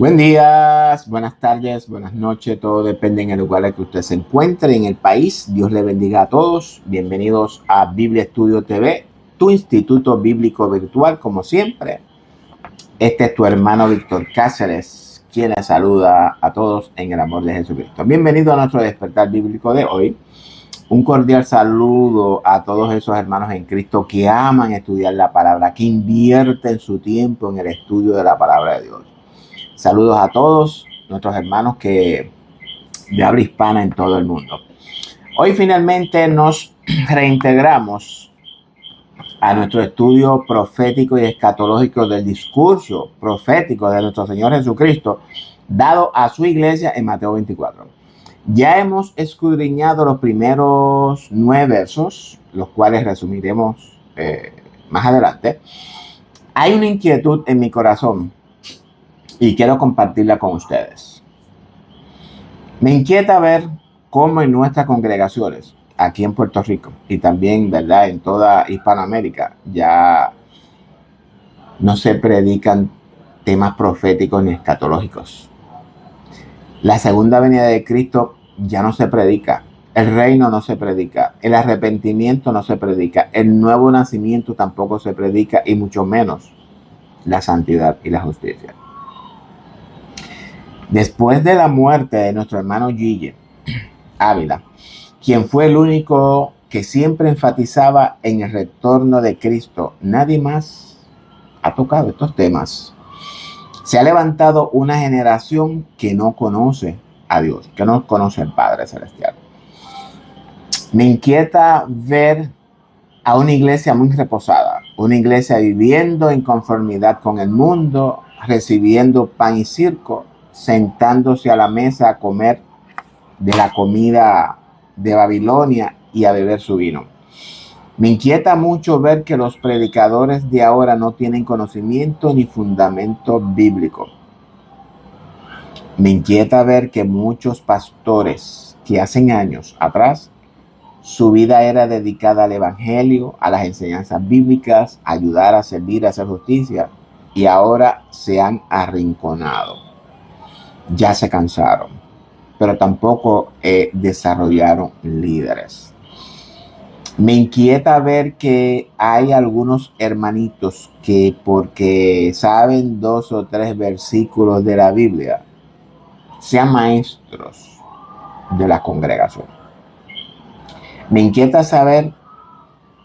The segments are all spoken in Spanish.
Buen días, buenas tardes, buenas noches, todo depende en el lugar en que usted se encuentre en el país. Dios le bendiga a todos. Bienvenidos a Biblia Estudio TV, tu instituto bíblico virtual, como siempre. Este es tu hermano Víctor Cáceres, quien les saluda a todos en el amor de Jesucristo. Bienvenido a nuestro despertar bíblico de hoy. Un cordial saludo a todos esos hermanos en Cristo que aman estudiar la palabra, que invierten su tiempo en el estudio de la palabra de Dios. Saludos a todos nuestros hermanos de habla hispana en todo el mundo. Hoy finalmente nos reintegramos a nuestro estudio profético y escatológico del discurso profético de nuestro Señor Jesucristo dado a su iglesia en Mateo 24. Ya hemos escudriñado los primeros 9 versos, los cuales resumiremos más adelante. Hay una inquietud en mi corazón y quiero compartirla con ustedes. Me inquieta ver cómo en nuestras congregaciones, aquí en Puerto Rico y también, ¿verdad?, en toda Hispanoamérica, ya no se predican temas proféticos ni escatológicos. La segunda venida de Cristo ya no se predica. El reino no se predica. El arrepentimiento no se predica. El nuevo nacimiento tampoco se predica, y mucho menos la santidad y la justicia. Después de la muerte de nuestro hermano Gille Ávila, quien fue el único que siempre enfatizaba en el retorno de Cristo, nadie más ha tocado estos temas. Se ha levantado una generación que no conoce a Dios, que no conoce al Padre Celestial. Me inquieta ver a una iglesia muy reposada, una iglesia viviendo en conformidad con el mundo, recibiendo pan y circo, sentándose a la mesa a comer de la comida de Babilonia y a beber su vino. Me inquieta mucho ver que los predicadores de ahora no tienen conocimiento ni fundamento bíblico. Me inquieta ver que muchos pastores que hace años atrás su vida era dedicada al evangelio, a las enseñanzas bíblicas, a ayudar, a servir, a hacer justicia, y ahora se han arrinconado. Ya se cansaron, pero tampoco desarrollaron líderes. Me inquieta ver que hay algunos hermanitos que, porque saben 2 o 3 versículos de la Biblia, sean maestros de la congregación. Me inquieta saber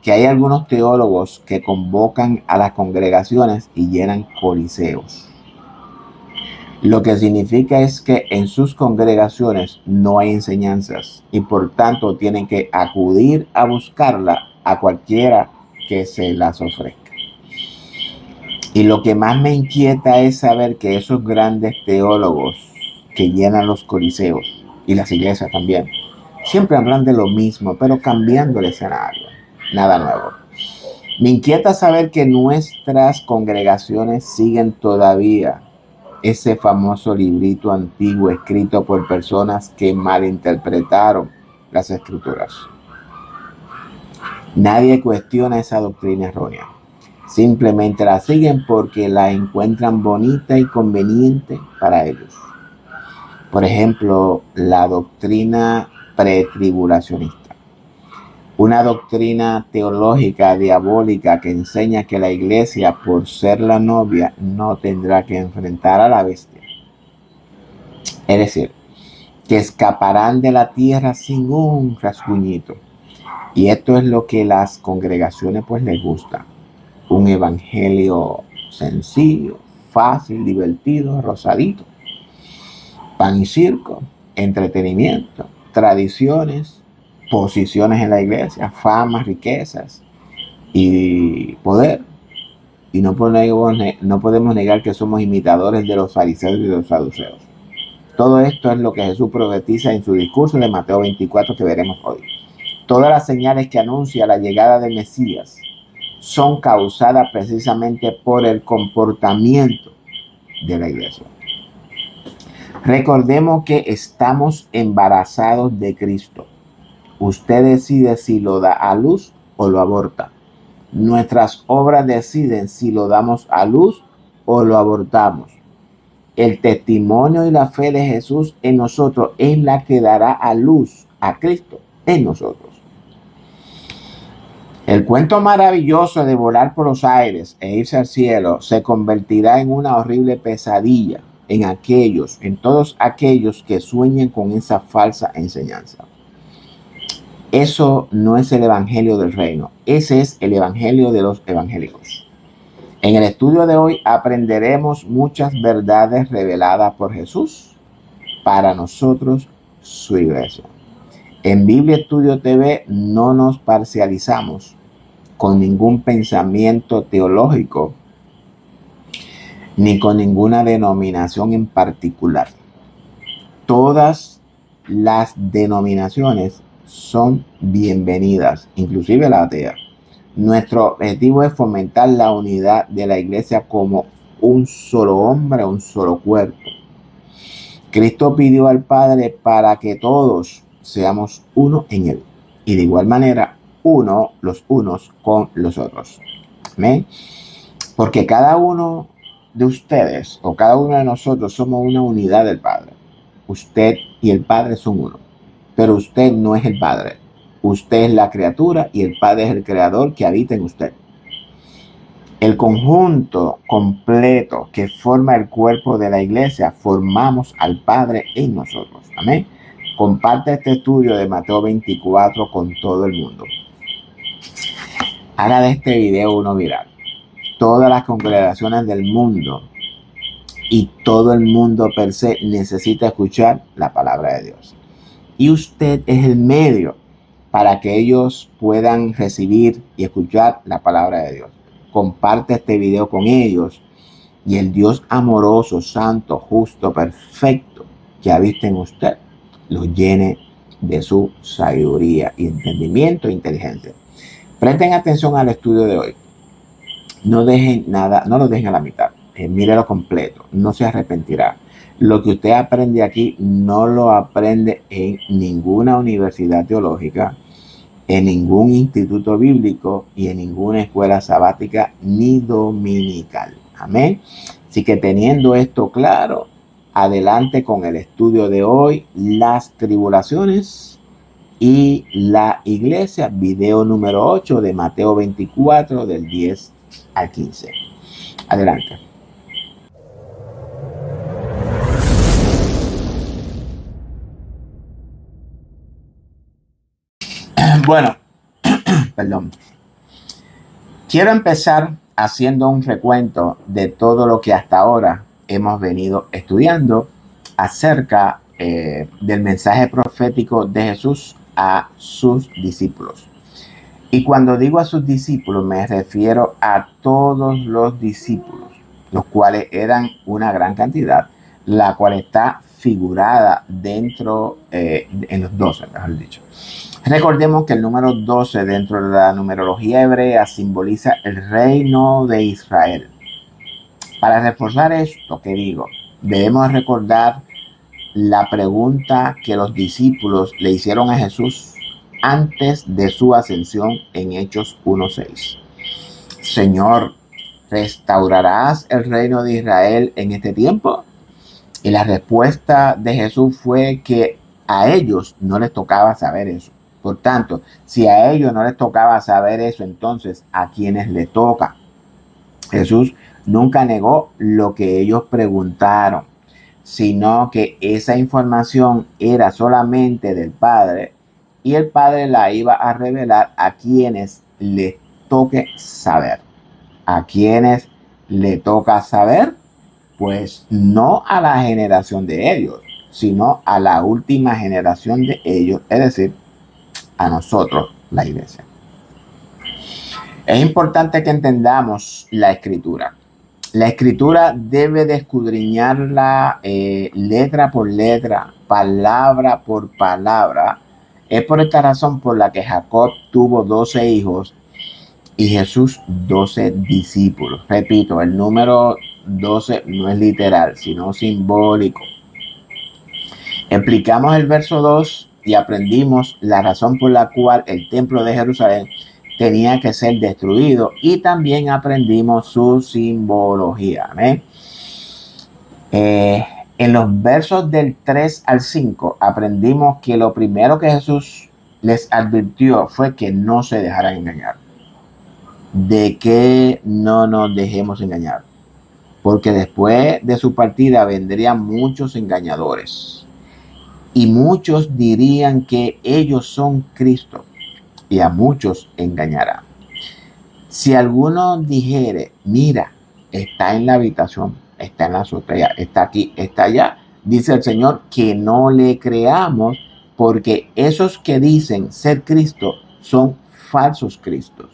que hay algunos teólogos que convocan a las congregaciones y llenan coliseos. Lo que significa es que en sus congregaciones no hay enseñanzas y por tanto tienen que acudir a buscarla a cualquiera que se las ofrezca. Y lo que más me inquieta es saber que esos grandes teólogos que llenan los coliseos y las iglesias también, siempre hablan de lo mismo, pero cambiando el escenario, nada nuevo. Me inquieta saber que nuestras congregaciones siguen todavía ese famoso librito antiguo escrito por personas que malinterpretaron las escrituras. Nadie cuestiona esa doctrina errónea. Simplemente la siguen porque la encuentran bonita y conveniente para ellos. Por ejemplo, la doctrina pretribulacionista. Una doctrina teológica diabólica que enseña que la iglesia, por ser la novia, no tendrá que enfrentar a la bestia. Es decir, que escaparán de la tierra sin un rasguñito. Y esto es lo que las congregaciones pues les gusta. Un evangelio sencillo, fácil, divertido, rosadito. Pan y circo, entretenimiento, tradiciones, posiciones en la iglesia, fama, riquezas y poder. Y no podemos negar que somos imitadores de los fariseos y de los saduceos. Todo esto es lo que Jesús profetiza en su discurso de Mateo 24 que veremos hoy. Todas las señales que anuncia la llegada del Mesías son causadas precisamente por el comportamiento de la iglesia. Recordemos que estamos embarazados de Cristo. Usted decide si lo da a luz o lo aborta. Nuestras obras deciden si lo damos a luz o lo abortamos. El testimonio y la fe de Jesús en nosotros es la que dará a luz a Cristo en nosotros. El cuento maravilloso de volar por los aires e irse al cielo se convertirá en una horrible pesadilla en todos aquellos que sueñen con esa falsa enseñanza. Eso no es el evangelio del reino, ese es el evangelio de los evangélicos. En el estudio de hoy aprenderemos muchas verdades reveladas por Jesús para nosotros, su iglesia. En Biblia Estudio TV no nos parcializamos con ningún pensamiento teológico ni con ninguna denominación en particular. Todas las denominaciones son bienvenidas, inclusive la atea. Nuestro objetivo es fomentar la unidad de la iglesia como un solo hombre, un solo cuerpo. Cristo pidió al Padre para que todos seamos uno en Él y de igual manera los unos con los otros. ¿Amén? Porque cada uno de ustedes o cada uno de nosotros somos una unidad del Padre. Usted y el Padre son uno, pero usted no es el Padre. Usted es la criatura y el Padre es el creador que habita en usted. El conjunto completo que forma el cuerpo de la iglesia, formamos al Padre en nosotros. Amén. Comparte este estudio de Mateo 24 con todo el mundo. Haga de este video uno viral. Todas las congregaciones del mundo y todo el mundo per se necesita escuchar la palabra de Dios. Y usted es el medio para que ellos puedan recibir y escuchar la palabra de Dios. Comparte este video con ellos y el Dios amoroso, santo, justo, perfecto que habita en usted los llene de su sabiduría y entendimiento e inteligencia. Presten atención al estudio de hoy. No dejen nada, no lo dejen a la mitad. Mírelo completo, no se arrepentirá. Lo que usted aprende aquí no lo aprende en ninguna universidad teológica, en ningún instituto bíblico y en ninguna escuela sabática ni dominical. Amén. Así que teniendo esto claro, adelante con el estudio de hoy, las tribulaciones y la iglesia, video número 8 de Mateo 24 del 10 al 15. Adelante. Bueno, perdón. Quiero empezar haciendo un recuento de todo lo que hasta ahora hemos venido estudiando acerca del mensaje profético de Jesús a sus discípulos. Y cuando digo a sus discípulos me refiero a todos los discípulos, los cuales eran una gran cantidad, la cual está figurada dentro en los 12, mejor dicho. Recordemos que el número 12 dentro de la numerología hebrea simboliza el reino de Israel. Para reforzar esto que digo, debemos recordar la pregunta que los discípulos le hicieron a Jesús antes de su ascensión en Hechos 1:6. Señor, ¿restaurarás el reino de Israel en este tiempo? Y la respuesta de Jesús fue que a ellos no les tocaba saber eso. Por tanto, si a ellos no les tocaba saber eso, entonces ¿a quiénes les toca? Jesús nunca negó lo que ellos preguntaron, sino que esa información era solamente del Padre y el Padre la iba a revelar a quienes les toque saber. ¿A quienes le toca saber? Pues no a la generación de ellos, sino a la última generación de ellos, es decir, a nosotros, la iglesia. Es importante que entendamos la escritura. La escritura debe de escudriñarla letra por letra, palabra por palabra. Es por esta razón por la que Jacob tuvo 12 hijos y Jesús 12 discípulos. Repito, el número 12 no es literal, sino simbólico. Explicamos el verso 2 y aprendimos la razón por la cual el templo de Jerusalén tenía que ser destruido y también aprendimos su simbología. ¿eh? Eh, en los versos del 3 al 5 aprendimos que lo primero que Jesús les advirtió fue que no se dejaran engañar, de que no nos dejemos engañar, porque después de su partida vendrían muchos engañadores y muchos dirían que ellos son Cristo y a muchos engañarán. Si alguno dijere, mira, está en la habitación, está en la azotea, está aquí, está allá, dice el Señor, que no le creamos, porque esos que dicen ser Cristo son falsos Cristos.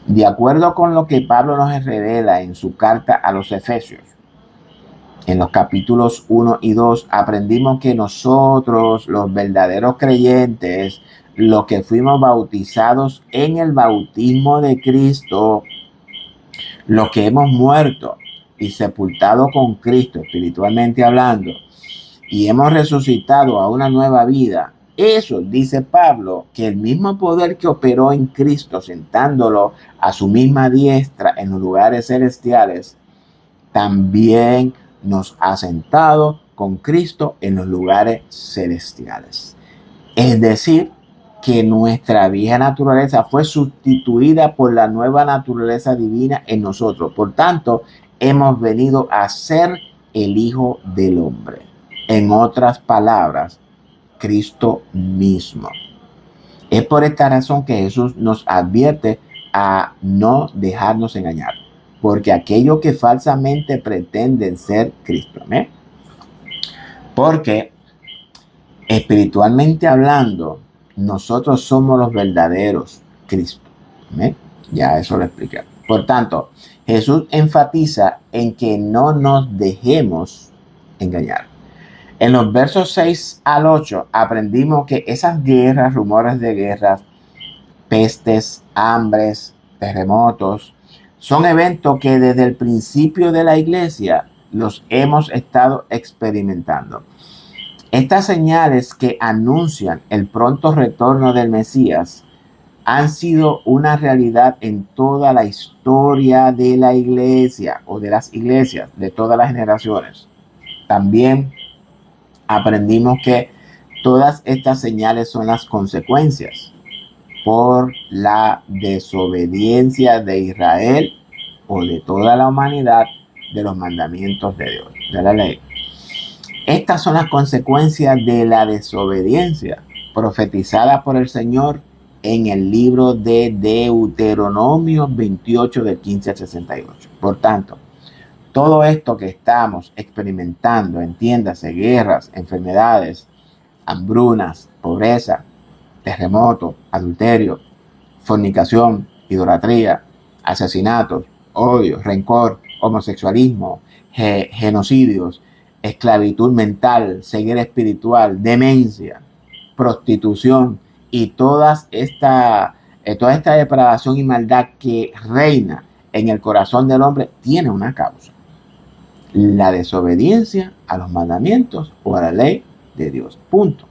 De acuerdo con lo que Pablo nos revela en su carta a los Efesios, en los capítulos 1 y 2, aprendimos que nosotros, los verdaderos creyentes, los que fuimos bautizados en el bautismo de Cristo, los que hemos muerto y sepultado con Cristo, espiritualmente hablando, y hemos resucitado a una nueva vida, eso dice Pablo, que el mismo poder que operó en Cristo, sentándolo a su misma diestra en los lugares celestiales, también nos ha sentado con Cristo en los lugares celestiales. Es decir, que nuestra vieja naturaleza fue sustituida por la nueva naturaleza divina en nosotros. Por tanto, hemos venido a ser el Hijo del Hombre. En otras palabras, Cristo mismo. Es por esta razón que Jesús nos advierte a no dejarnos engañar, porque aquellos que falsamente pretenden ser Cristo, ¿eh? Porque espiritualmente hablando, nosotros somos los verdaderos Cristo, ¿eh? Ya eso lo expliqué. Por tanto, Jesús enfatiza en que no nos dejemos engañar. En los versos 6 al 8 aprendimos que esas guerras, rumores de guerras, pestes, hambres, terremotos, son eventos que desde el principio de la iglesia los hemos estado experimentando. Estas señales que anuncian el pronto retorno del Mesías han sido una realidad en toda la historia de la iglesia o de las iglesias de todas las generaciones. También aprendimos que todas estas señales son las consecuencias por la desobediencia de Israel o de toda la humanidad de los mandamientos de Dios, de la ley. Estas son las consecuencias de la desobediencia profetizada por el Señor en el libro de Deuteronomio 28 del 15 al 68. Por tanto, todo esto que estamos experimentando, entiéndase, guerras, enfermedades, hambrunas, pobreza, terremoto, adulterio, fornicación, idolatría, asesinatos, odio, rencor, homosexualismo, genocidios, esclavitud mental, ceguera espiritual, demencia, prostitución y toda esta depravación y maldad que reina en el corazón del hombre tiene una causa: la desobediencia a los mandamientos o a la ley de Dios. Punto.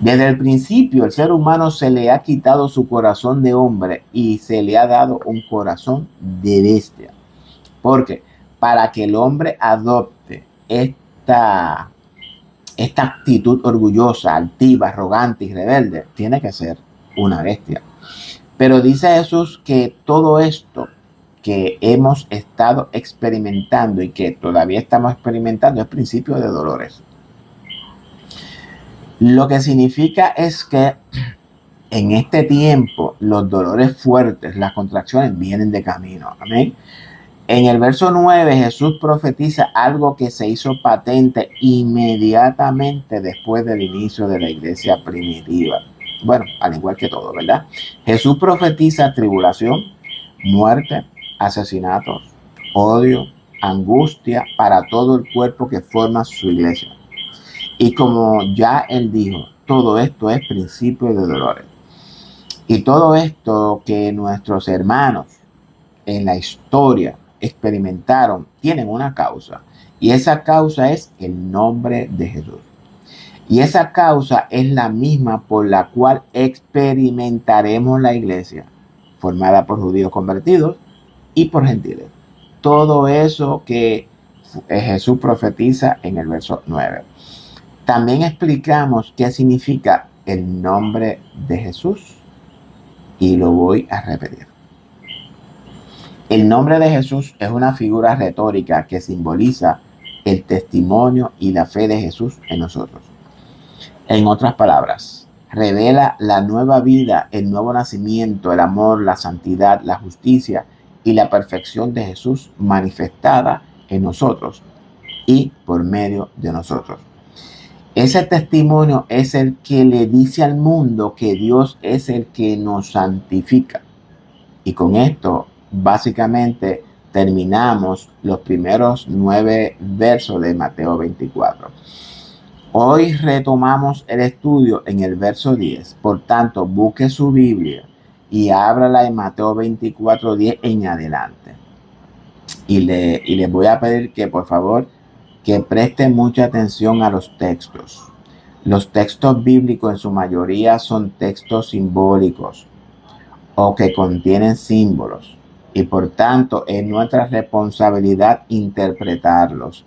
Desde el principio, el ser humano se le ha quitado su corazón de hombre y se le ha dado un corazón de bestia. Porque para que el hombre adopte esta actitud orgullosa, altiva, arrogante y rebelde, tiene que ser una bestia. Pero dice Jesús que todo esto que hemos estado experimentando y que todavía estamos experimentando es principio de dolores. Lo que significa es que en este tiempo los dolores fuertes, las contracciones vienen de camino. Amén. En el verso 9 Jesús profetiza algo que se hizo patente inmediatamente después del inicio de la iglesia primitiva. Bueno, al igual que todo, ¿verdad? Jesús profetiza tribulación, muerte, asesinatos, odio, angustia para todo el cuerpo que forma su iglesia. Y como ya él dijo, todo esto es principio de dolores. Y todo esto que nuestros hermanos en la historia experimentaron tienen una causa. Y esa causa es el nombre de Jesús. Y esa causa es la misma por la cual experimentaremos la iglesia, formada por judíos convertidos y por gentiles. Todo eso que Jesús profetiza en el verso 9. También explicamos qué significa el nombre de Jesús y lo voy a repetir. El nombre de Jesús es una figura retórica que simboliza el testimonio y la fe de Jesús en nosotros. En otras palabras, revela la nueva vida, el nuevo nacimiento, el amor, la santidad, la justicia y la perfección de Jesús manifestada en nosotros y por medio de nosotros. Ese testimonio es el que le dice al mundo que Dios es el que nos santifica. Y con esto, básicamente, terminamos los primeros 9 versos de Mateo 24. Hoy retomamos el estudio en el verso 10. Por tanto, busque su Biblia y ábrala en Mateo 24, 10 en adelante. Y les voy a pedir que, por favor, que presten mucha atención a los textos. Los textos bíblicos en su mayoría son textos simbólicos o que contienen símbolos y por tanto es nuestra responsabilidad interpretarlos.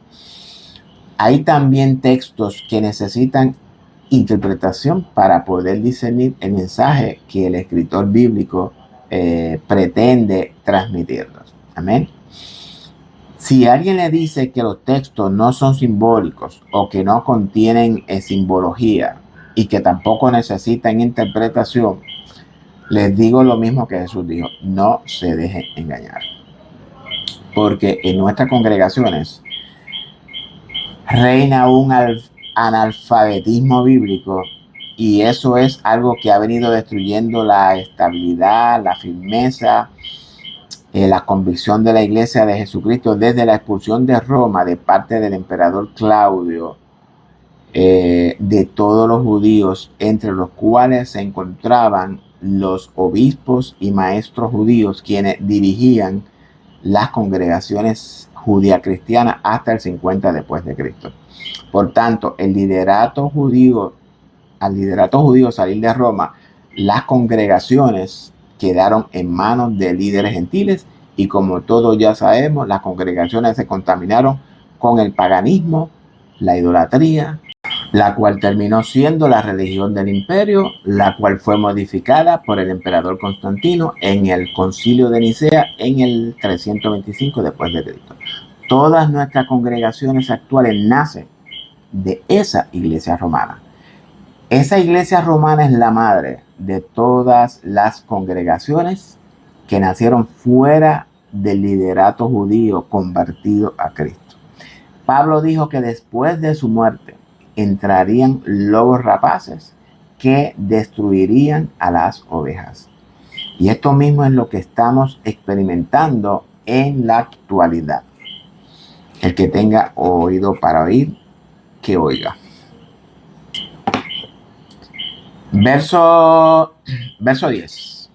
Hay también textos que necesitan interpretación para poder discernir el mensaje que el escritor bíblico pretende transmitirnos. Amén. Si alguien le dice que los textos no son simbólicos o que no contienen simbología y que tampoco necesitan interpretación, les digo lo mismo que Jesús dijo: no se dejen engañar. Porque en nuestras congregaciones reina un analfabetismo bíblico y eso es algo que ha venido destruyendo la estabilidad, la firmeza, la convicción de la iglesia de Jesucristo desde la expulsión de Roma de parte del emperador Claudio, de todos los judíos, entre los cuales se encontraban los obispos y maestros judíos quienes dirigían las congregaciones judías cristianas hasta el 50 después de Cristo. Por tanto, al liderato judío salir de Roma, las congregaciones quedaron en manos de líderes gentiles y como todos ya sabemos, las congregaciones se contaminaron con el paganismo, la idolatría, la cual terminó siendo la religión del imperio, la cual fue modificada por el emperador Constantino en el concilio de Nicea en el 325 después de Cristo. Todas nuestras congregaciones actuales nacen de esa iglesia romana. Esa iglesia romana es la madre de todas las congregaciones que nacieron fuera del liderato judío convertido a Cristo. Pablo dijo que después de su muerte entrarían lobos rapaces que destruirían a las ovejas. Y esto mismo es lo que estamos experimentando en la actualidad. El que tenga oído para oír, que oiga. Verso 10.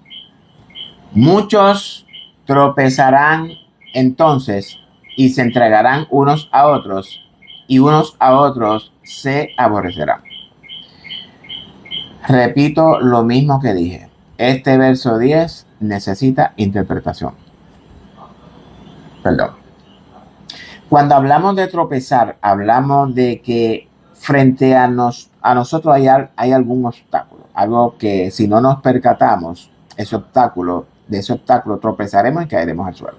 Muchos tropezarán entonces y se entregarán unos a otros y unos a otros se aborrecerán. Repito lo mismo que dije. Este verso 10 necesita interpretación. Perdón. Cuando hablamos de tropezar, hablamos de que frente a nosotros hay algún obstáculo. Algo que si no nos percatamos, de ese obstáculo tropezaremos y caeremos al suelo.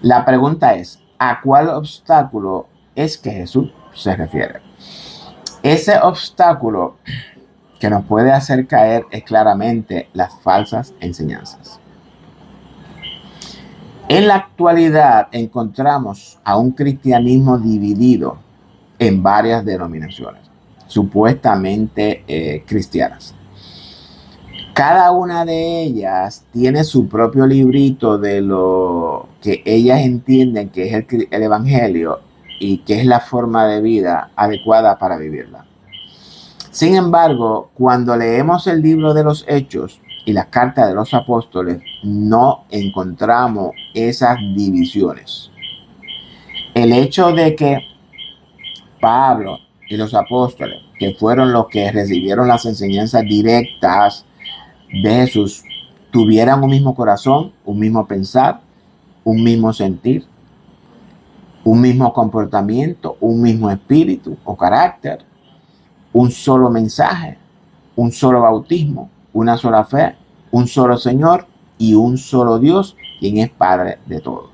La pregunta es, ¿a cuál obstáculo es que Jesús se refiere? Ese obstáculo que nos puede hacer caer es claramente las falsas enseñanzas. En la actualidad encontramos a un cristianismo dividido en varias denominaciones, supuestamente cristianas. Cada una de ellas tiene su propio librito de lo que ellas entienden que es el evangelio y que es la forma de vida adecuada para vivirla. Sin embargo, cuando leemos el libro de los Hechos y las cartas de los apóstoles, no encontramos esas divisiones. El hecho de que Pablo y los apóstoles, que fueron los que recibieron las enseñanzas directas de Jesús, tuvieran un mismo corazón, un mismo pensar, un mismo sentir, un mismo comportamiento, un mismo espíritu o carácter, un solo mensaje, un solo bautismo, una sola fe, un solo Señor y un solo Dios, quien es Padre de todos.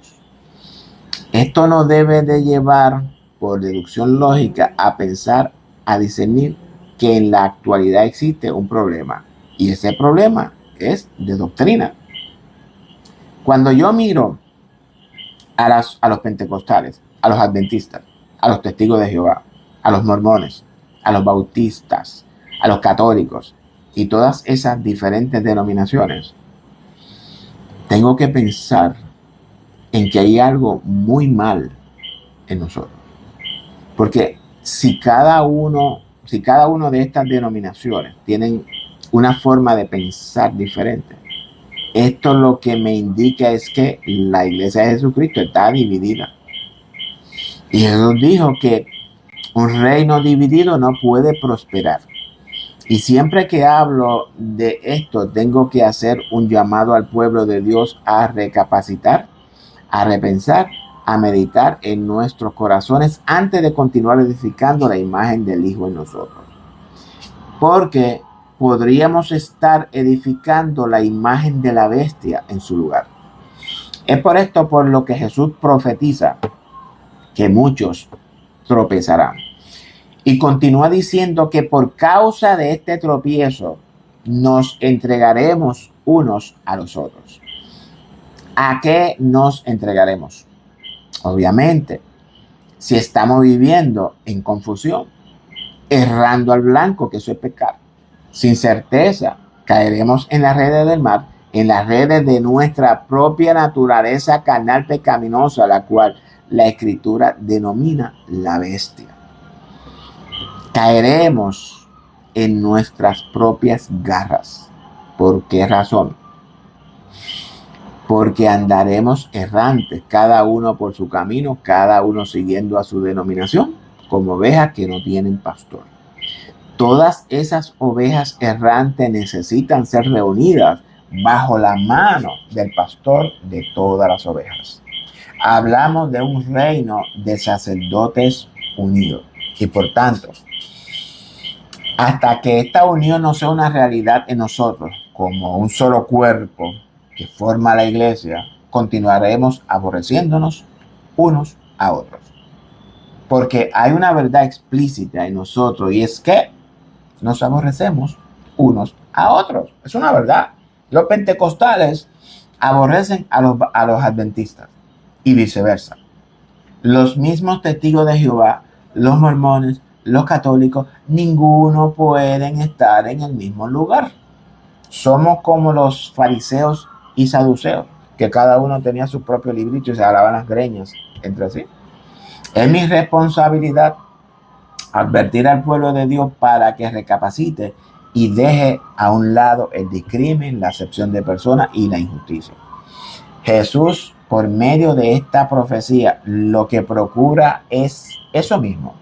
Esto nos debe de llevar, por deducción lógica, a pensar, a discernir que en la actualidad existe un problema. Y ese problema es de doctrina. Cuando yo miro a los pentecostales, a los adventistas, a los testigos de Jehová, a los mormones, a los bautistas, a los católicos y todas esas diferentes denominaciones, tengo que pensar en que hay algo muy mal en nosotros. Porque si cada uno de estas denominaciones tienen una forma de pensar diferente, esto lo que me indica es que la iglesia de Jesucristo está dividida. Y Jesús dijo que un reino dividido no puede prosperar. Y siempre que hablo de esto, tengo que hacer un llamado al pueblo de Dios a recapacitar, a repensar, a meditar en nuestros corazones antes de continuar edificando la imagen del Hijo en nosotros. Porque podríamos estar edificando la imagen de la bestia en su lugar. Es por esto por lo que Jesús profetiza que muchos tropezarán. Y continúa diciendo que por causa de este tropiezo nos entregaremos unos a los otros. ¿A qué nos entregaremos? Obviamente, si estamos viviendo en confusión, errando al blanco, que eso es pecar, sin certeza, caeremos en las redes del mal, en las redes de nuestra propia naturaleza carnal pecaminosa, la cual la Escritura denomina la bestia. Caeremos en nuestras propias garras. ¿Por qué razón? Porque andaremos errantes, cada uno por su camino, cada uno siguiendo a su denominación, como ovejas que no tienen pastor. Todas esas ovejas errantes necesitan ser reunidas bajo la mano del pastor de todas las ovejas. Hablamos de un reino de sacerdotes unidos y por tanto, hasta que esta unión no sea una realidad en nosotros, como un solo cuerpo que forma la iglesia, continuaremos aborreciéndonos unos a otros. Porque hay una verdad explícita en nosotros y es que nos aborrecemos unos a otros. Es una verdad. Los pentecostales aborrecen a los adventistas y viceversa. Los mismos testigos de Jehová, los mormones, los católicos, ninguno pueden estar en el mismo lugar. Somos como los fariseos y saduceos, que cada uno tenía su propio librito y se agarraban las greñas entre sí. Es mi responsabilidad advertir al pueblo de Dios para que recapacite y deje a un lado el discrimen, la acepción de personas y la injusticia. Jesús, por medio de esta profecía, lo que procura es eso mismo: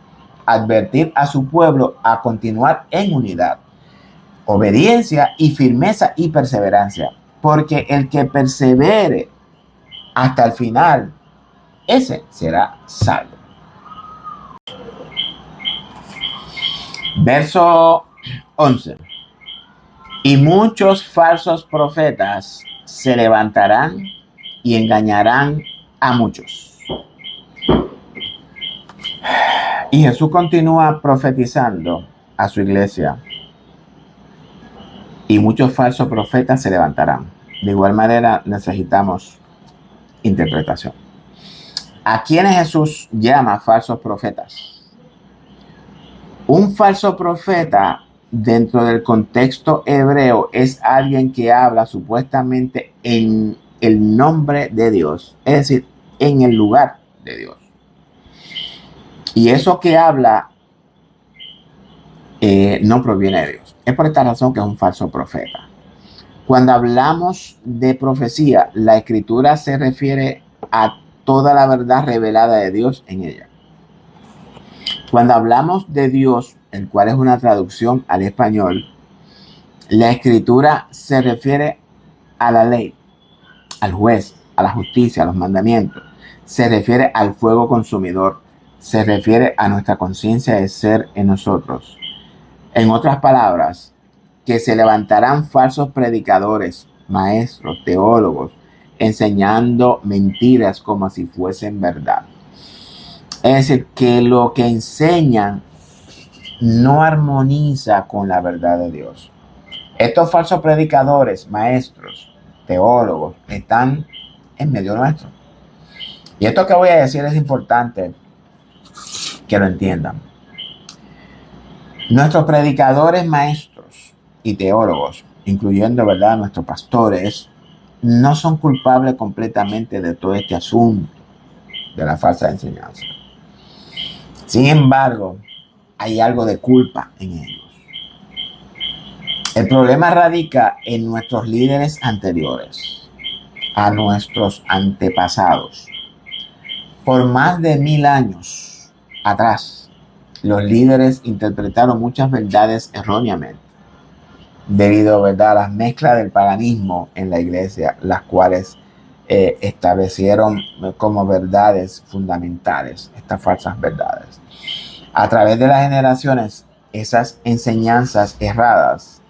advertir a su pueblo a continuar en unidad, obediencia y firmeza y perseverancia, porque el que persevere hasta el final, ese será salvo. Verso 11. Y muchos falsos profetas se levantarán y engañarán a muchos. Y Jesús continúa profetizando a su iglesia. Y muchos falsos profetas se levantarán. De igual manera necesitamos interpretación. ¿A quiénes Jesús llama falsos profetas? Un falso profeta dentro del contexto hebreo es alguien que habla supuestamente en el nombre de Dios, es decir, en el lugar de Dios. Y eso que habla no proviene de Dios. Es por esta razón que es un falso profeta. Cuando hablamos de profecía, la Escritura se refiere a toda la verdad revelada de Dios en ella. Cuando hablamos de Dios, el cual es una traducción al español, la Escritura se refiere a la ley, al juez, a la justicia, a los mandamientos. Se refiere al fuego consumidor. Se refiere a nuestra conciencia de ser en nosotros. En otras palabras, que se levantarán falsos predicadores, maestros, teólogos, enseñando mentiras como si fuesen verdad. Es decir, que lo que enseñan no armoniza con la verdad de Dios. Estos falsos predicadores, maestros, teólogos, están en medio nuestro. Y esto que voy a decir es importante que lo entiendan. Nuestros predicadores, maestros y teólogos, incluyendo, ¿verdad?, nuestros pastores, no son culpables completamente de todo este asunto de la falsa enseñanza. Sin embargo, hay algo de culpa en ellos. El problema radica en nuestros líderes anteriores, a nuestros antepasados. Por más de 1000 años atrás, los líderes interpretaron muchas verdades erróneamente, debido, ¿verdad?, a las mezclas del paganismo en la iglesia, las cuales establecieron como verdades fundamentales estas falsas verdades. A través de las generaciones, esas enseñanzas erradas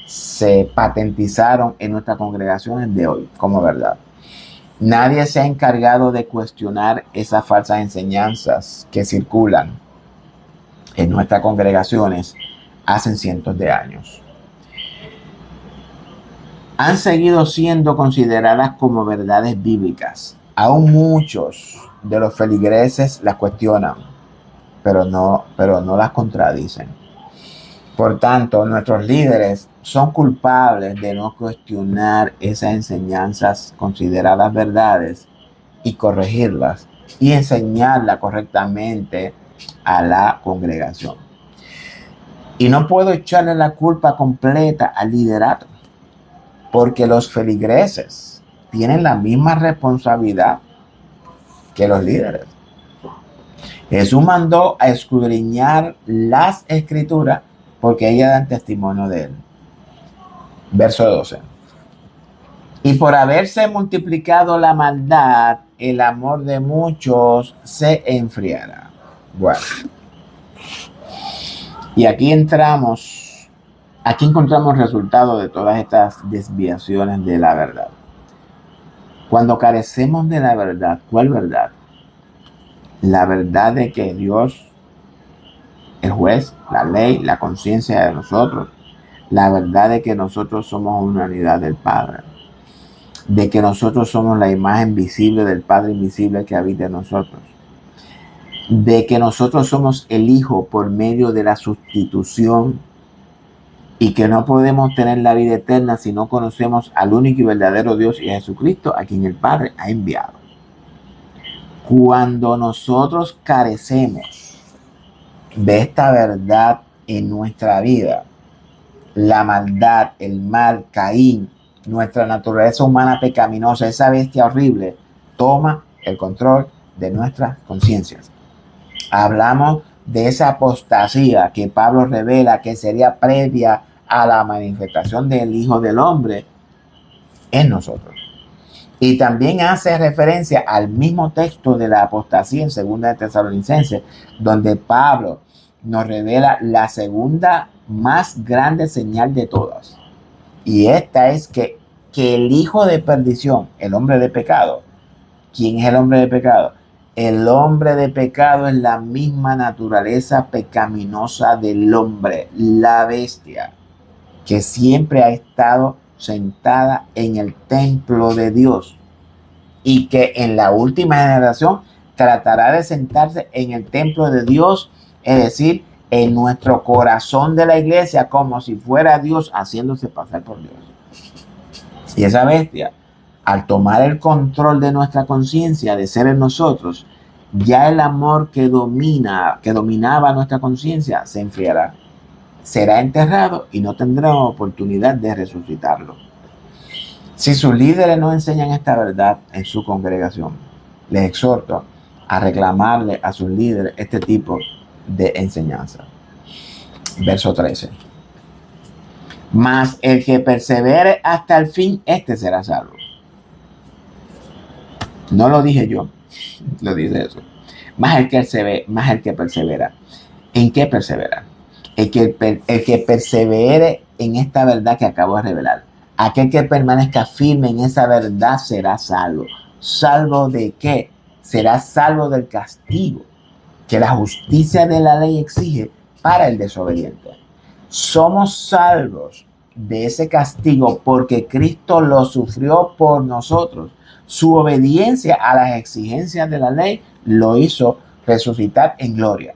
se patentizaron en nuestras congregaciones de hoy como verdad. Nadie se ha encargado de cuestionar esas falsas enseñanzas que circulan en nuestras congregaciones hace cientos de años. Han seguido siendo consideradas como verdades bíblicas. Aún muchos de los feligreses las cuestionan, pero no las contradicen. Por tanto, nuestros líderes son culpables de no cuestionar esas enseñanzas consideradas verdades y corregirlas y enseñarlas correctamente a la congregación. Y no puedo echarle la culpa completa al liderato, porque los feligreses tienen la misma responsabilidad que los líderes. Jesús mandó a escudriñar las escrituras porque ellas dan testimonio de él. Verso 12. Y por haberse multiplicado la maldad, el amor de muchos se enfriará. Bueno. Y aquí encontramos el resultado de todas estas desviaciones de la verdad. Cuando carecemos de la verdad, ¿cuál verdad? La verdad de que Dios, el juez, la ley, la conciencia de nosotros, la verdad de que nosotros somos una unidad del Padre, de que nosotros somos la imagen visible del Padre invisible que habita en nosotros, de que nosotros somos el Hijo por medio de la sustitución y que no podemos tener la vida eterna si no conocemos al único y verdadero Dios y a Jesucristo, a quien el Padre ha enviado. Cuando nosotros carecemos de esta verdad en nuestra vida, la maldad, el mal, Caín, nuestra naturaleza humana pecaminosa, esa bestia horrible, toma el control de nuestras conciencias. Hablamos de esa apostasía que Pablo revela que sería previa a la manifestación del Hijo del Hombre en nosotros. Y también hace referencia al mismo texto de la apostasía en 2 de Tesalonicenses, donde Pablo nos revela la segunda más grande señal de todas. Y esta es que el hijo de perdición, el hombre de pecado. ¿Quién es el hombre de pecado? El hombre de pecado es la misma naturaleza pecaminosa del hombre, la bestia, que siempre ha estado sentada en el templo de Dios y que en la última generación tratará de sentarse en el templo de Dios, es decir, en nuestro corazón de la iglesia, como si fuera Dios haciéndose pasar por Dios. Y esa bestia, al tomar el control de nuestra conciencia, de ser en nosotros, ya el amor que dominaba nuestra conciencia se enfriará. Será enterrado y no tendremos oportunidad de resucitarlo. Si sus líderes no enseñan esta verdad en su congregación, les exhorto a reclamarle a sus líderes este tipo de enseñanza. Verso 13. Mas el que persevere hasta el fin, este será salvo. No lo dije yo, lo dice eso. Más el que persevera. ¿En qué persevera? El que persevere en esta verdad que acabo de revelar. Aquel que permanezca firme en esa verdad será salvo. ¿Salvo de qué? Será salvo del castigo que la justicia de la ley exige para el desobediente. Somos salvos de ese castigo porque Cristo lo sufrió por nosotros. Su obediencia a las exigencias de la ley lo hizo resucitar en gloria.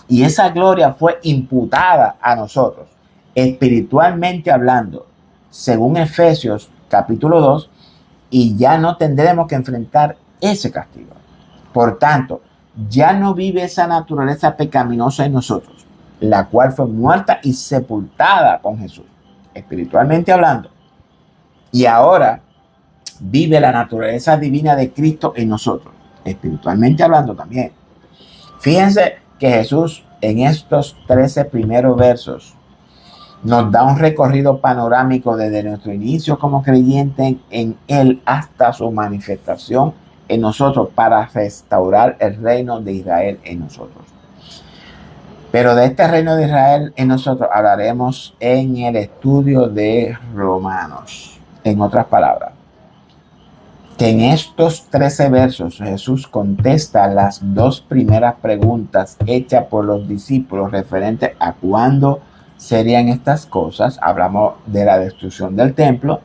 Y esa gloria fue imputada a nosotros, espiritualmente hablando, según Efesios capítulo 2, y ya no tendremos que enfrentar ese castigo. Por tanto, ya no vive esa naturaleza pecaminosa en nosotros, la cual fue muerta y sepultada con Jesús, espiritualmente hablando. Y ahora vive la naturaleza divina de Cristo en nosotros, espiritualmente hablando también. Fíjense que Jesús en estos 13 primeros versos nos da un recorrido panorámico desde nuestro inicio como creyentes en Él hasta su manifestación en nosotros para restaurar el reino de Israel en nosotros. Pero de este reino de Israel en nosotros hablaremos en el estudio de Romanos. En otras palabras, que en estos 13 versos Jesús contesta las dos primeras preguntas hechas por los discípulos referentes a cuándo serían estas cosas. Hablamos de la destrucción del templo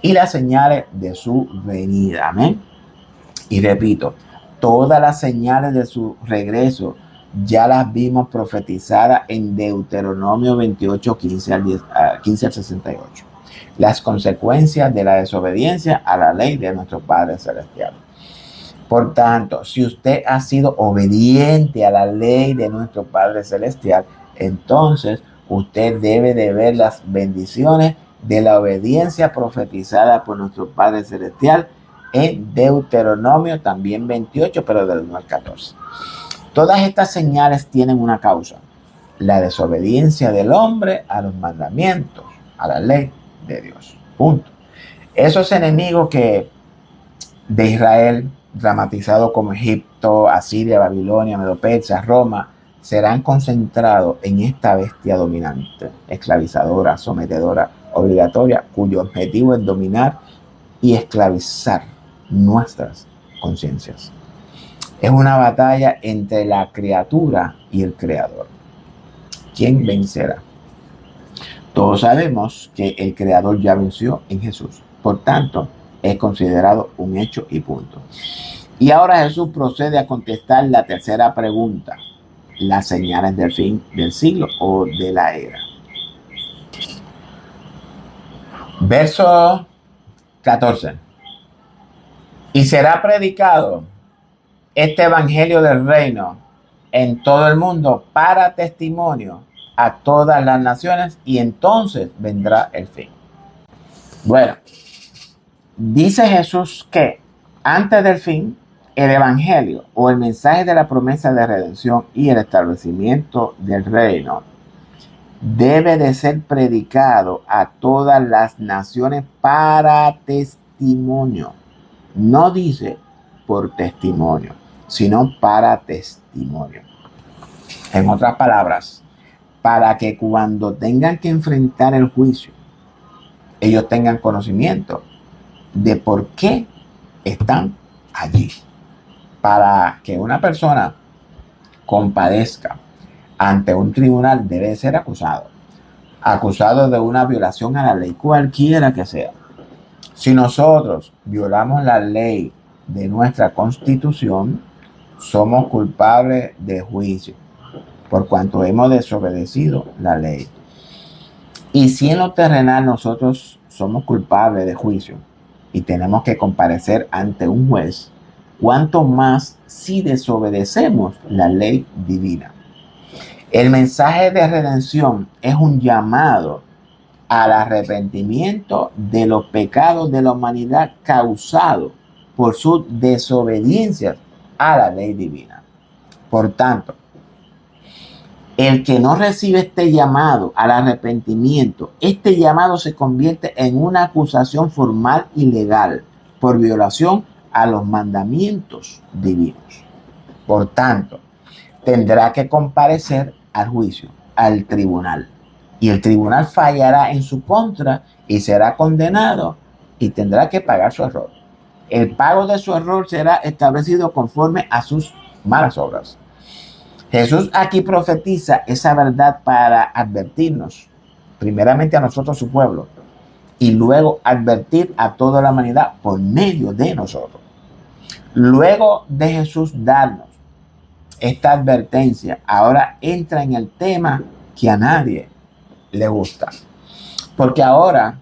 y las señales de su venida. Amén. Y repito, todas las señales de su regreso ya las vimos profetizadas en Deuteronomio 28, 15 al 68. Las consecuencias de la desobediencia a la ley de nuestro Padre Celestial. Por tanto, si usted ha sido obediente a la ley de nuestro Padre Celestial, entonces usted debe de ver las bendiciones de la obediencia profetizada por nuestro Padre Celestial en Deuteronomio también 28, pero del 1 al 14. Todas estas señales tienen una causa: la desobediencia del hombre a los mandamientos, a la ley de Dios. Punto. Esos enemigos de Israel, dramatizados como Egipto, Asiria, Babilonia, Medo-Persia, Roma, serán concentrados en esta bestia dominante, esclavizadora, sometedora, obligatoria, cuyo objetivo es dominar y esclavizar nuestras conciencias. Es una batalla entre la criatura y el creador. ¿Quién vencerá? Todos sabemos que el creador ya venció en Jesús. Por tanto, es considerado un hecho y punto. Y ahora Jesús procede a contestar la tercera pregunta: las señales del fin del siglo o de la era. Verso 14. Y será predicado este evangelio del reino en todo el mundo para testimonio a todas las naciones, y entonces vendrá el fin. Bueno, dice Jesús que antes del fin, el evangelio o el mensaje de la promesa de redención y el establecimiento del reino debe de ser predicado a todas las naciones para testimonio. No dice por testimonio, sino para testimonio. En otras palabras, para que cuando tengan que enfrentar el juicio, ellos tengan conocimiento de por qué están allí. Para que una persona compadezca ante un tribunal, debe ser acusado de una violación a la ley, cualquiera que sea. Si nosotros violamos la ley de nuestra Constitución, somos culpables de juicio, por cuanto hemos desobedecido la ley. Y si en lo terrenal nosotros somos culpables de juicio y tenemos que comparecer ante un juez, ¿cuánto más si desobedecemos la ley divina? El mensaje de redención es un llamado al arrepentimiento de los pecados de la humanidad causados por su desobediencia a la ley divina. Por tanto, el que no recibe este llamado al arrepentimiento, este llamado se convierte en una acusación formal y legal por violación a los mandamientos divinos. Por tanto, tendrá que comparecer al juicio, al tribunal. Y el tribunal fallará en su contra y será condenado y tendrá que pagar su error. El pago de su error será establecido conforme a sus malas obras. Jesús aquí profetiza esa verdad para advertirnos, primeramente a nosotros, su pueblo, y luego advertir a toda la humanidad por medio de nosotros. Luego de Jesús darnos esta advertencia, ahora entra en el tema que a nadie le gusta. Porque ahora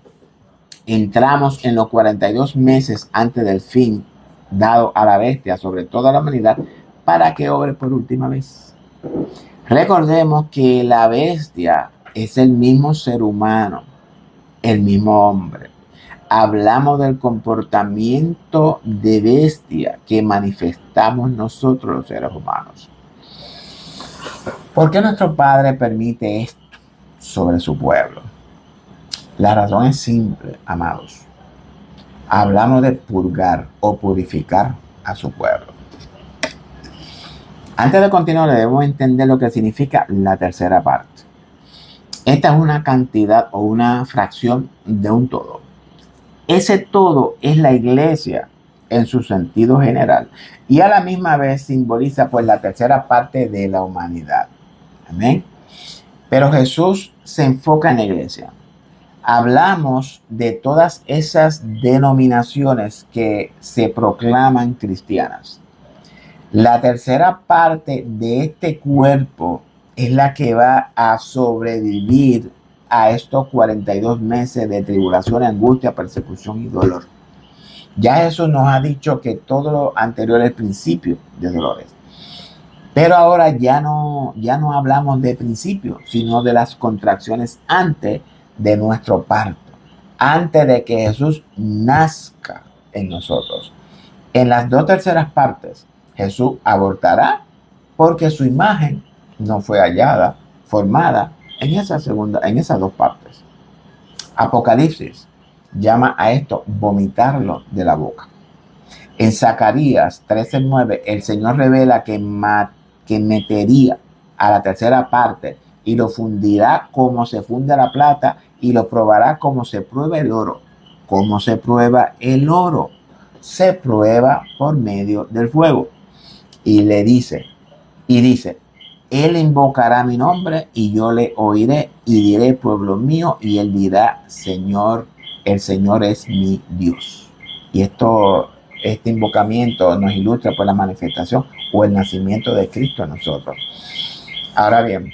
entramos en los 42 meses antes del fin dado a la bestia sobre toda la humanidad para que obre por última vez. Recordemos que la bestia es el mismo ser humano, el mismo hombre. Hablamos del comportamiento de bestia que manifestamos nosotros los seres humanos. ¿Por qué nuestro Padre permite esto sobre su pueblo? La razón es simple, amados. Hablamos de purgar o purificar a su pueblo. Antes de continuar, debemos entender lo que significa la tercera parte. Esta es una cantidad o una fracción de un todo. Ese todo es la iglesia en su sentido general y a la misma vez simboliza pues la tercera parte de la humanidad. Amén. Pero Jesús se enfoca en la iglesia. Hablamos de todas esas denominaciones que se proclaman cristianas. La tercera parte de este cuerpo es la que va a sobrevivir a estos 42 meses de tribulación, angustia, persecución y dolor. Ya Jesús nos ha dicho que todo lo anterior es principio de dolores. Pero ahora ya no hablamos de principio, sino de las contracciones antes de nuestro parto, antes de que Jesús nazca en nosotros. En las 2/3 partes, Jesús abortará porque su imagen no fue hallada, formada en esas 2 partes. Apocalipsis llama a esto vomitarlo de la boca. En Zacarías 13:9, el Señor revela que metería a la tercera parte y lo fundirá como se funde la plata y lo probará como se prueba el oro. ¿Cómo se prueba el oro? Se prueba por medio del fuego. Y dice, él invocará mi nombre y yo le oiré y diré, pueblo mío, y él dirá, Señor, el Señor es mi Dios. Y este invocamiento nos ilustra por la manifestación o el nacimiento de Cristo en nosotros. Ahora bien,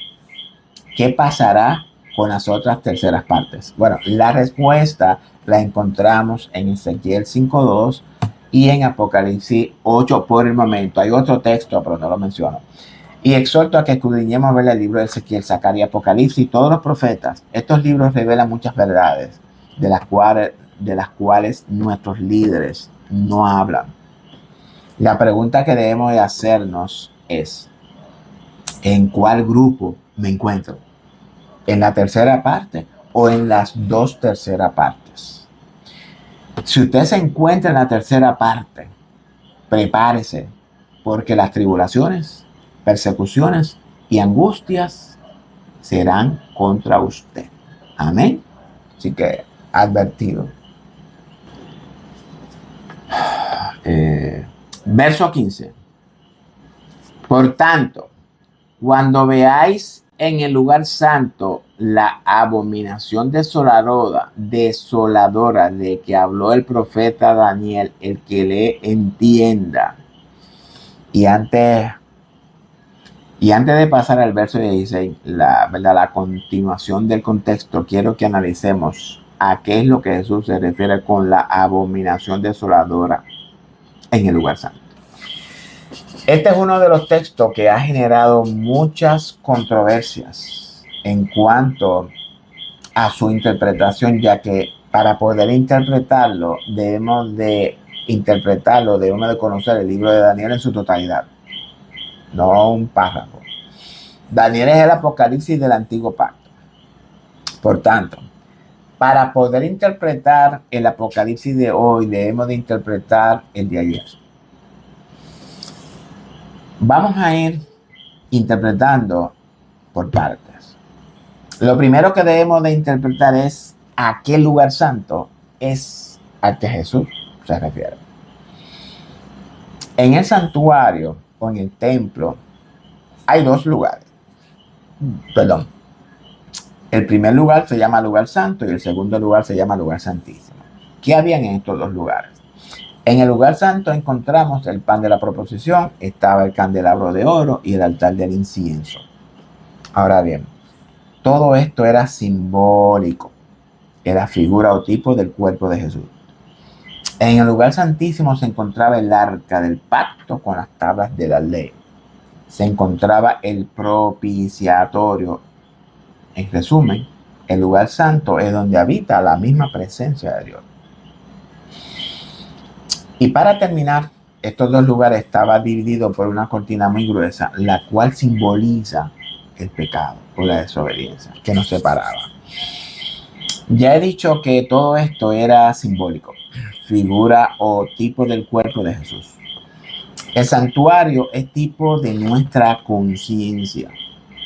¿qué pasará con las otras terceras partes? Bueno, la respuesta la encontramos en Ezequiel 5:2 y en Apocalipsis 8 por el momento. Hay otro texto, pero no lo menciono. Y exhorto a que escudriñemos ver el libro de Ezequiel, Zacarías, Apocalipsis y todos los profetas. Estos libros revelan muchas verdades de las cuales nuestros líderes no hablan. La pregunta que debemos de hacernos es, ¿en cuál grupo me encuentro? ¿En la tercera parte o en las 2/3 partes? Si usted se encuentra en la tercera parte, prepárese, porque las tribulaciones, persecuciones y angustias serán contra usted. Amén. Así que advertido. Verso 15. Por tanto, cuando veáis en el lugar santo la abominación desoladora de que habló el profeta Daniel, el que le entienda. Y antes de pasar al verso 16, la continuación del contexto, quiero que analicemos a qué es lo que Jesús se refiere con la abominación desoladora en el lugar santo. Este es uno de los textos que ha generado muchas controversias en cuanto a su interpretación, ya que para poder interpretarlo debemos de conocer el libro de Daniel en su totalidad, no un párrafo. Daniel es el Apocalipsis del Antiguo Pacto. Por tanto, Para poder interpretar el Apocalipsis de hoy, debemos de interpretar el de ayer. Vamos a ir interpretando por partes. Lo primero que debemos de interpretar es a qué lugar santo es al que Jesús se refiere. En el santuario o en el templo hay dos lugares. Perdón. El primer lugar se llama lugar santo y el segundo lugar se llama lugar santísimo. ¿Qué había en estos dos lugares? En el lugar santo encontramos el pan de la proposición, estaba el candelabro de oro y el altar del incienso. Ahora bien, todo esto era simbólico, era figura o tipo del cuerpo de Jesús. En el lugar santísimo se encontraba el arca del pacto con las tablas de la ley. Se encontraba el propiciatorio. En resumen, el lugar santo es donde habita la misma presencia de Dios. Y para terminar, estos dos lugares estaban divididos por una cortina muy gruesa, la cual simboliza el pecado o la desobediencia que nos separaba. Ya he dicho que todo esto era simbólico, figura o tipo del cuerpo de Jesús. El santuario es tipo de nuestra conciencia,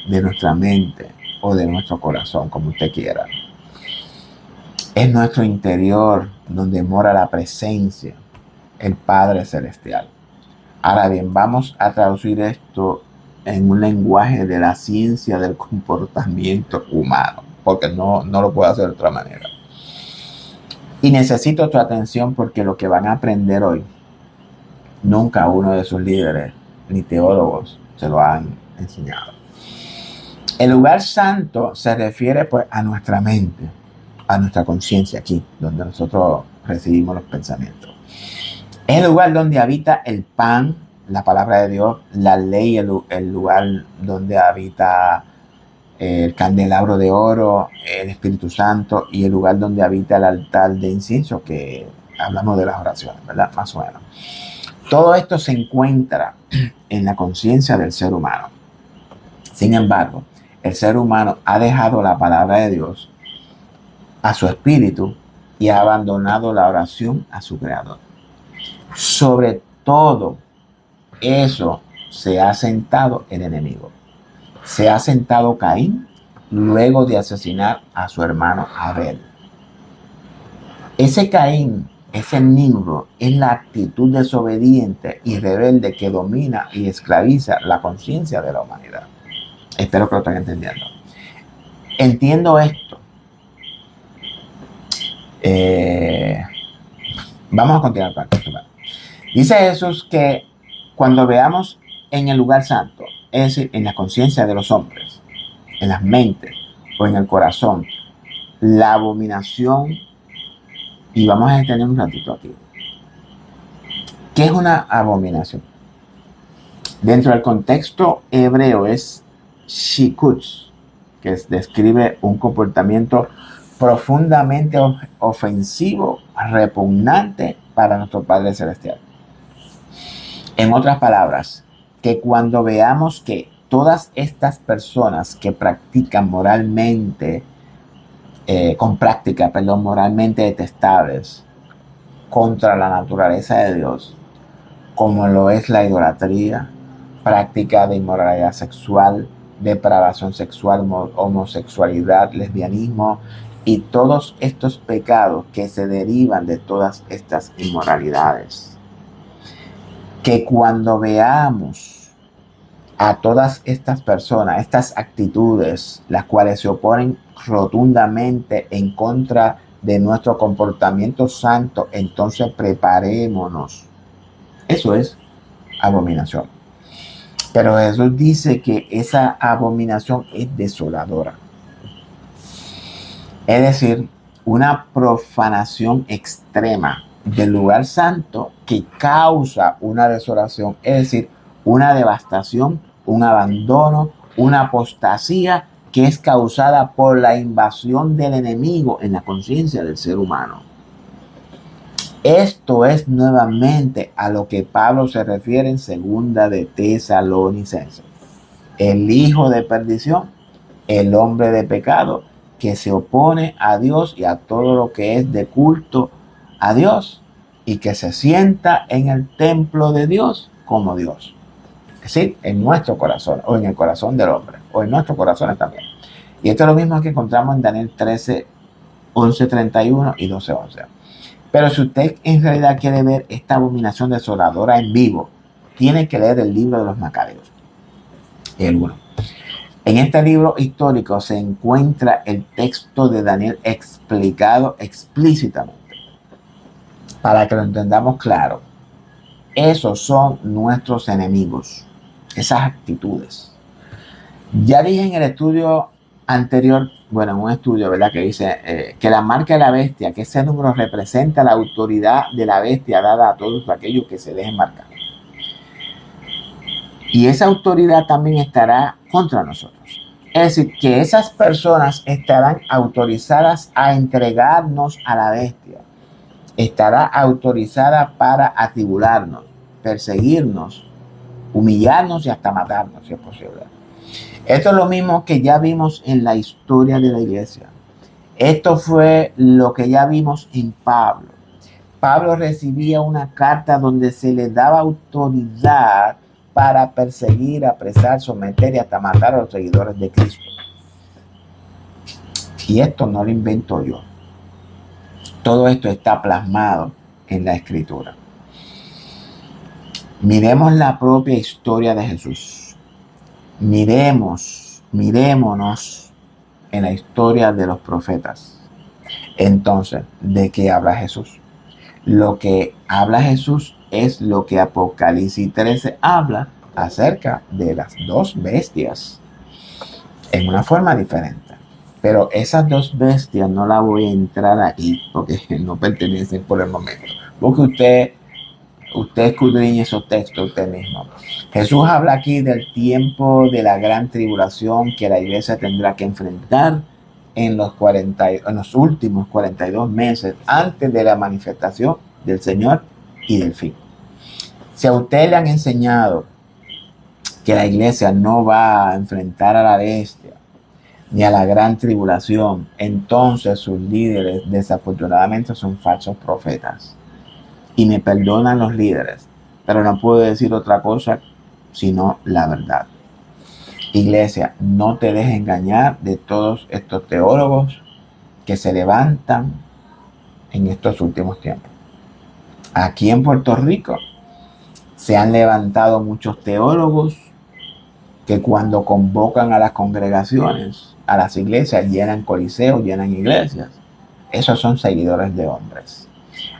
de nuestra mente o de nuestro corazón, como usted quiera. Es nuestro interior donde mora la presencia, el Padre Celestial. Ahora bien, vamos a traducir esto en un lenguaje de la ciencia del comportamiento humano, porque no lo puedo hacer de otra manera. Y necesito tu atención porque lo que van a aprender hoy, nunca uno de sus líderes ni teólogos se lo han enseñado. El lugar santo se refiere pues a nuestra mente, a nuestra conciencia aquí, donde nosotros recibimos los pensamientos. Es el lugar donde habita el pan, la palabra de Dios, la ley, el lugar donde habita el candelabro de oro, el Espíritu Santo y el lugar donde habita el altar de incienso, que hablamos de las oraciones, ¿verdad? Más o menos. Todo esto se encuentra en la conciencia del ser humano. Sin embargo, el ser humano ha dejado la palabra de Dios a su espíritu y ha abandonado la oración a su creador. Sobre todo eso se ha sentado el enemigo. Se ha sentado Caín luego de asesinar a su hermano Abel. Ese Caín, ese Nimrod, es la actitud desobediente y rebelde que domina y esclaviza la conciencia de la humanidad. Espero que lo estén entendiendo. Entiendo esto. Vamos a continuar con esto. Dice Jesús que cuando veamos en el lugar santo, es decir, en la conciencia de los hombres, en las mentes o en el corazón, la abominación, y vamos a detener un ratito aquí. ¿Qué es una abominación? Dentro del contexto hebreo es shikutz, que describe un comportamiento profundamente ofensivo, repugnante para nuestro Padre Celestial. En otras palabras, que cuando veamos que todas estas personas que practican moralmente, moralmente detestables contra la naturaleza de Dios, como lo es la idolatría, práctica de inmoralidad sexual, depravación sexual, homosexualidad, lesbianismo y todos estos pecados que se derivan de todas estas inmoralidades. Que cuando veamos a todas estas personas, estas actitudes, las cuales se oponen rotundamente en contra de nuestro comportamiento santo, entonces preparémonos. Eso es abominación. Pero Jesús dice que esa abominación es desoladora. Es decir, una profanación extrema del lugar santo que causa una desolación, es decir, una devastación, un abandono, una apostasía que es causada por la invasión del enemigo en la conciencia del ser humano. Esto es nuevamente a lo que Pablo se refiere en 2 de Tesalonicenses. El hijo de perdición, el hombre de pecado, que se opone a Dios y a todo lo que es de culto a Dios y que se sienta en el templo de Dios como Dios. Es decir, en nuestro corazón o en el corazón del hombre o en nuestros corazones también. Y esto es lo mismo que encontramos en Daniel 13, 11:31 y 12:11. Pero si usted en realidad quiere ver esta abominación desoladora en vivo, tiene que leer el libro de los Macabeos, el 1. En este libro histórico se encuentra el texto de Daniel explicado explícitamente. Para que lo entendamos claro, esos son nuestros enemigos, esas actitudes. Ya dije en el estudio anterior, bueno, en un estudio, ¿verdad?, que dice que la marca de la bestia, que ese número representa la autoridad de la bestia dada a todos aquellos que se dejen marcar. Y esa autoridad también estará contra nosotros. Es decir, que esas personas estarán autorizadas a entregarnos a la bestia. Estará autorizada para atribularnos, perseguirnos, humillarnos y hasta matarnos, si es posible. Esto es lo mismo que ya vimos en la historia de la iglesia. Esto fue lo que ya vimos en Pablo. Pablo recibía una carta donde se le daba autoridad para perseguir, apresar, someter y hasta matar a los seguidores de Cristo. Y esto no lo invento yo. Todo esto está plasmado en la Escritura. Miremos la propia historia de Jesús. Mirémonos en la historia de los profetas. Entonces, ¿de qué habla Jesús? Lo que habla Jesús es lo que Apocalipsis 13 habla acerca de las dos bestias en una forma diferente. Pero esas dos bestias no las voy a entrar aquí porque no pertenecen por el momento. Porque usted escudriñe esos textos usted mismo. Jesús habla aquí del tiempo de la gran tribulación que la iglesia tendrá que enfrentar en los últimos 42 meses antes de la manifestación del Señor y del fin. Si a usted le han enseñado que la iglesia no va a enfrentar a la bestia ni a la gran tribulación, entonces sus líderes desafortunadamente son falsos profetas. Y me perdonan los líderes, pero no puedo decir otra cosa sino la verdad. Iglesia, no te dejes engañar de todos estos teólogos que se levantan en estos últimos tiempos. Aquí en Puerto Rico se han levantado muchos teólogos que cuando convocan a las congregaciones, a las iglesias, llenan coliseos, llenan iglesias. Esos son seguidores de hombres.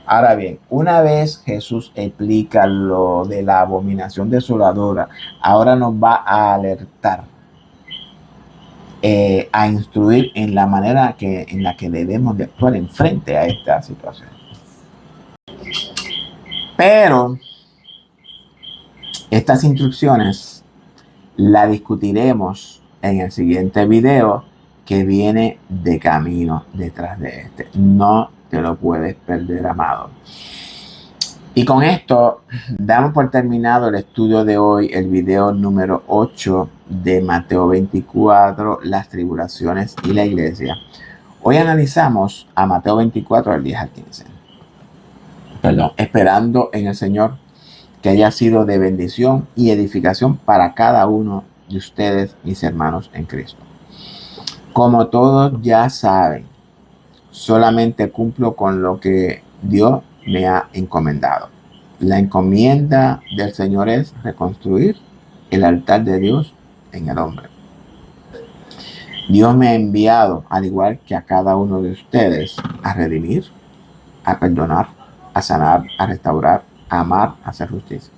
Ahora bien, una vez Jesús explica lo de la abominación desoladora, ahora nos va a alertar, a instruir en la manera en la que debemos de actuar en frente a esta situación. Pero estas instrucciones las discutiremos en el siguiente video que viene de camino detrás de este. No te lo puedes perder, amado. Y con esto damos por terminado el estudio de hoy, el video número 8 de Mateo 24, las tribulaciones y la iglesia. Hoy analizamos a Mateo 24 del 10 al 15. Esperando en el Señor que haya sido de bendición y edificación para cada uno de ustedes, mis hermanos en Cristo. Como todos ya saben, solamente cumplo con lo que Dios me ha encomendado. La encomienda del Señor es reconstruir el altar de Dios en el hombre. Dios me ha enviado, al igual que a cada uno de ustedes, a redimir, a perdonar, a sanar, a restaurar, a amar, a hacer justicia.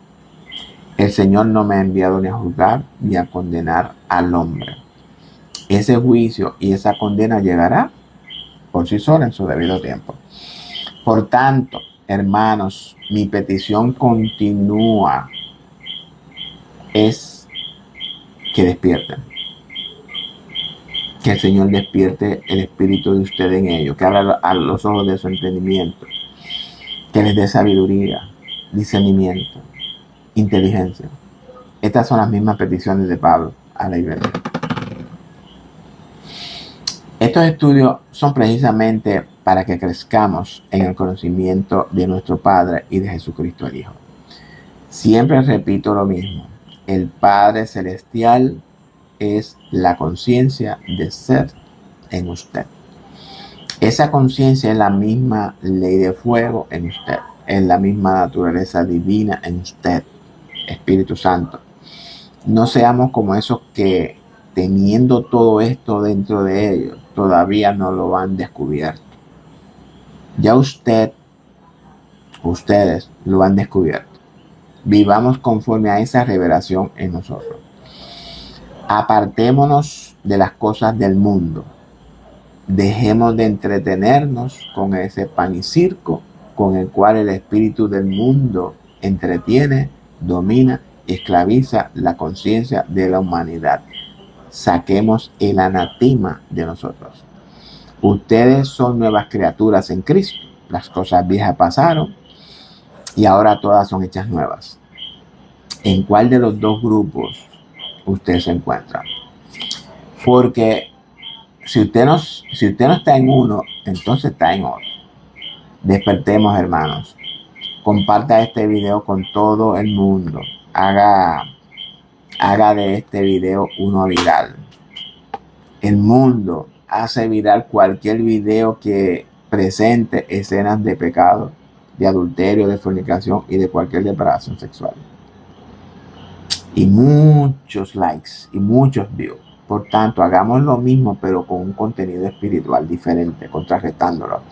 El Señor no me ha enviado ni a juzgar ni a condenar al hombre. Ese juicio y esa condena llegará por sí sola en su debido tiempo. Por tanto, hermanos, mi petición continua es que despierten. Que el Señor despierte el espíritu de ustedes en ellos, que abra a los ojos de su entendimiento, que les dé sabiduría, discernimiento, inteligencia. Estas son las mismas peticiones de Pablo a la iglesia. Esto Estos estudios son precisamente para que crezcamos en el conocimiento de nuestro Padre y de Jesucristo el Hijo. Siempre repito lo mismo. El Padre Celestial es la conciencia de ser en usted. Esa conciencia es la misma ley de fuego en usted. Es la misma naturaleza divina en usted, Espíritu Santo. No seamos como esos que, teniendo todo esto dentro de ellos, todavía no lo han descubierto. Ya ustedes lo han descubierto. Vivamos conforme a esa revelación en nosotros. Apartémonos de las cosas del mundo. Dejemos de entretenernos con ese pan y circo con el cual el espíritu del mundo entretiene, domina y esclaviza la conciencia de la humanidad. Saquemos el anatema de nosotros. Ustedes son nuevas criaturas en Cristo. Las cosas viejas pasaron y ahora todas son hechas nuevas. ¿En cuál de los dos grupos usted se encuentra? Porque si usted no está en uno, entonces está en otro. Despertemos, hermanos. Comparta este video con todo el mundo. Haga de este video uno viral. El mundo hace viral cualquier video que presente escenas de pecado, de adulterio, de fornicación y de cualquier depravación sexual. Y muchos likes y muchos views. Por tanto, hagamos lo mismo, pero con un contenido espiritual diferente, contrarrestándolo.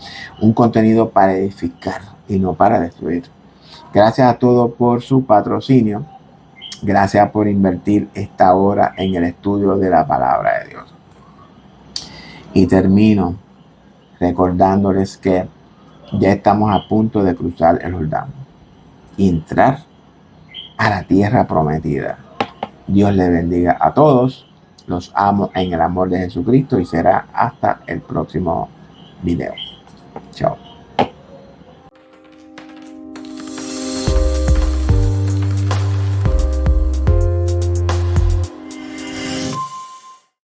Un contenido para edificar y no para destruir. Gracias a todos por su patrocinio. Gracias por invertir esta hora en el estudio de la palabra de Dios. Y termino recordándoles que ya estamos a punto de cruzar el Jordán y entrar a la tierra prometida. Dios les bendiga a todos. Los amo en el amor de Jesucristo y será hasta el próximo video. Chao.